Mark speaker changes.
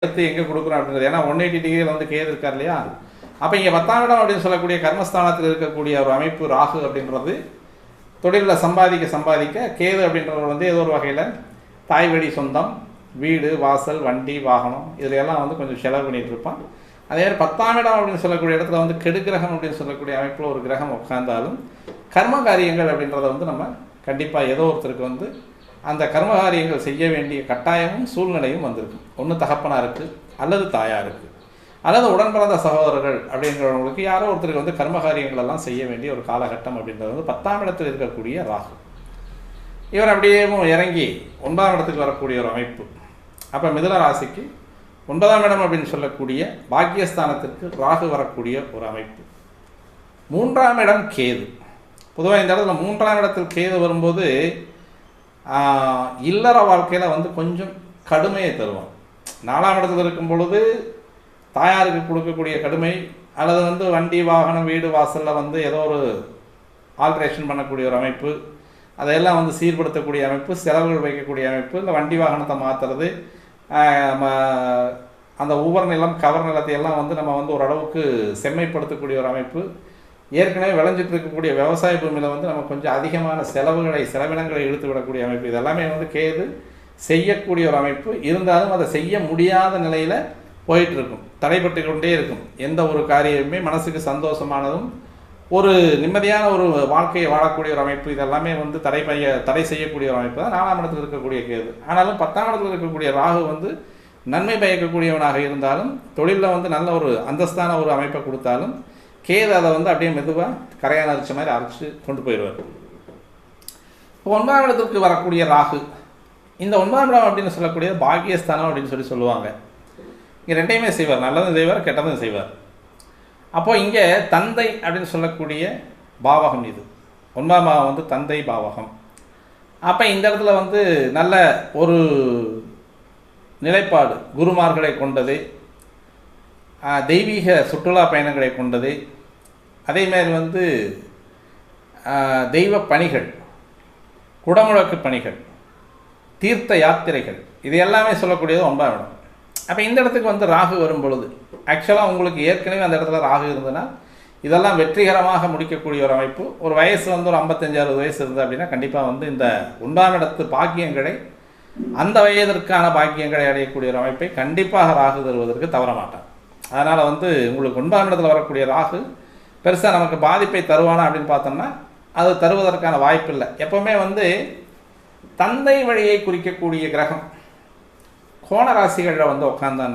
Speaker 1: எடுத்து எங்கே கொடுக்குறோம் அப்படின்றது. ஏன்னா 180 டிகிரியில் வந்து கேது இருக்கார் இல்லையா. அப்போ இங்கே 10ஆம் இடம் அப்படின்னு சொல்லக்கூடிய கர்மஸ்தானத்தில் இருக்கக்கூடிய ஒரு அமைப்பு ராகு அப்படின்றது தொழிலில் சம்பாதிக்க கேது அப்படின்றவர் வந்து ஏதோ ஒரு வகையில் தாய் வழி சொந்தம், வீடு, வாசல், வண்டி, வாகனம் இதில் எல்லாம் வந்து கொஞ்சம் செலவு பண்ணிகிட்டு இருப்பான். அதே மாதிரி 10ஆம் இடம் அப்படின்னு சொல்லக்கூடிய இடத்துல வந்து கெடுக்கிரகம் அப்படின்னு சொல்லக்கூடிய அமைப்பில் ஒரு கிரகம் உட்கார்ந்தாலும் கர்ம காரியங்கள் அப்படின்றத வந்து நம்ம கண்டிப்பாக ஏதோ ஒருத்தருக்கு வந்து அந்த கர்மகாரியங்கள் செய்ய வேண்டிய கட்டாயமும் சூழ்நிலையும் வந்திருக்கும். ஒன்று தகப்பனாருக்கு அல்லது தாயாருக்கு அல்லது உடன் பிறந்த சகோதரர்கள் அப்படிங்கிறவங்களுக்கு யாரோ ஒருத்தருக்கு வந்து கர்மகாரியங்கள் எல்லாம் செய்ய வேண்டிய ஒரு காலகட்டம் அப்படின்றது வந்து 10ஆம் இடத்தில் இருக்கக்கூடிய ராகு. இவர் அப்படியே இறங்கி 9ஆம் இடத்துக்கு வரக்கூடிய ஒரு அமைப்பு. அப்போ மிதுன ராசிக்கு 9ஆம் இடம் அப்படின்னு சொல்லக்கூடிய பாக்கியஸ்தானத்திற்கு ராகு வரக்கூடிய ஒரு அமைப்பு. 3ஆம் இடம் கேது. பொதுவாக இந்த இடத்துல 3ஆம் இடத்தில் கேது வரும்போது இல்லற வாழ்க்கையில் வந்து கொஞ்சம் கடுமையை தருவான். 4ஆம் இடத்துல இருக்கும் பொழுது தாயாருக்கு கொடுக்கக்கூடிய கடுமை அல்லது வந்து வண்டி, வாகனம், வீடு, வாசலில் வந்து ஏதோ ஒரு ஆல்ட்ரேஷன் பண்ணக்கூடிய ஒரு அமைப்பு, அதையெல்லாம் வந்து சீர்படுத்தக்கூடிய அமைப்பு, செலவுகள் வைக்கக்கூடிய அமைப்பு, இந்த வண்டி வாகனத்தை மாற்றுறது, அந்த உவர் நிலம், கவர் நிலத்தையெல்லாம் வந்து நம்ம வந்து ஓரளவுக்கு செம்மைப்படுத்தக்கூடிய ஒரு அமைப்பு, ஏற்கனவே விளைஞ்சிட்டு இருக்கக்கூடிய விவசாய பூமியில் வந்து நம்ம கொஞ்சம் அதிகமான செலவினங்களை இழுத்து விடக்கூடிய அமைப்பு, இதெல்லாமே வந்து கேது செய்யக்கூடிய ஒரு அமைப்பு. இருந்தாலும் அதை செய்ய முடியாத நிலையில் போயிட்டுருக்கும், தடைப்பட்டு கொண்டே இருக்கும். எந்த ஒரு காரியமுமே மனசுக்கு சந்தோஷமானதும் ஒரு நிம்மதியான ஒரு வாழ்க்கையை வாழக்கூடிய ஒரு அமைப்பு, இதெல்லாமே வந்து தடை செய்யக்கூடிய ஒரு அமைப்பு தான் 4ஆம் இடத்தில் இருக்கக்கூடிய கேது. ஆனாலும் 10ஆம் இடத்தில் இருக்கக்கூடிய ராகு வந்து நன்மை பயக்கக்கூடியவனாக இருந்தாலும் தொழிலில் வந்து நல்ல ஒரு அந்தஸ்தான ஒரு அமைப்பை கொடுத்தாலும் கேது அதை வந்து அப்படியே மெதுவாக கரையான அரைச்ச மாதிரி அரைச்சி கொண்டு போயிடுவார். இப்போ 9ஆம் இடத்துக்கு வரக்கூடிய ராகு, இந்த 9ஆம் இடம் அப்படின்னு சொல்லக்கூடிய பாக்கியஸ்தானம் அப்படின்னு சொல்லுவாங்க. இங்கே ரெண்டையுமே செய்வார், நல்லதும் செய்வார், கெட்டதும் செய்வார். அப்போது இங்கே தந்தை அப்படின்னு சொல்லக்கூடிய பாவகம் இது. 9ஆம் பாவம் வந்து தந்தை பாவகம். அப்போ இந்த இடத்துல வந்து நல்ல ஒரு நிலைப்பாடு, குருமார்களை கொண்டது, தெய்வீக சுற்றுலா பயணங்களை கொண்டது, அதேமாதிரி வந்து தெய்வ பணிகள், குடமுழக்கு பணிகள், தீர்த்த யாத்திரைகள், இது எல்லாமே சொல்லக்கூடியது 9ஆம் இடம். அப்போ இந்த இடத்துக்கு வந்து ராகு வரும் பொழுது ஆக்சுவலாக உங்களுக்கு ஏற்கனவே அந்த இடத்துல ராகு இருந்ததுன்னா இதெல்லாம் வெற்றிகரமாக முடிக்கக்கூடிய ஒரு அமைப்பு. ஒரு வயசு வந்து ஒரு 55-60 வயசு இருந்தது அப்படின்னா கண்டிப்பாக வந்து இந்த 9ஆம் இடத்து பாக்கியங்களை, அந்த வயதிற்கான பாக்கியங்களை அடையக்கூடிய ஒரு அமைப்பை கண்டிப்பாக ராகு தருவதற்கு தவற மாட்டார். அதனால் வந்து உங்களுக்கு 9ஆம் இடத்துல வரக்கூடிய ராகு பெருசாக நமக்கு பாதிப்பை தருவானா அப்படின்னு பார்த்தோம்னா அது தருவதற்கான வாய்ப்பு இல்லை. எப்போவுமே வந்து தந்தை வழியை குறிக்கக்கூடிய கிரகம் கோண ராசிகளில் வந்து உட்கார்ந்தான்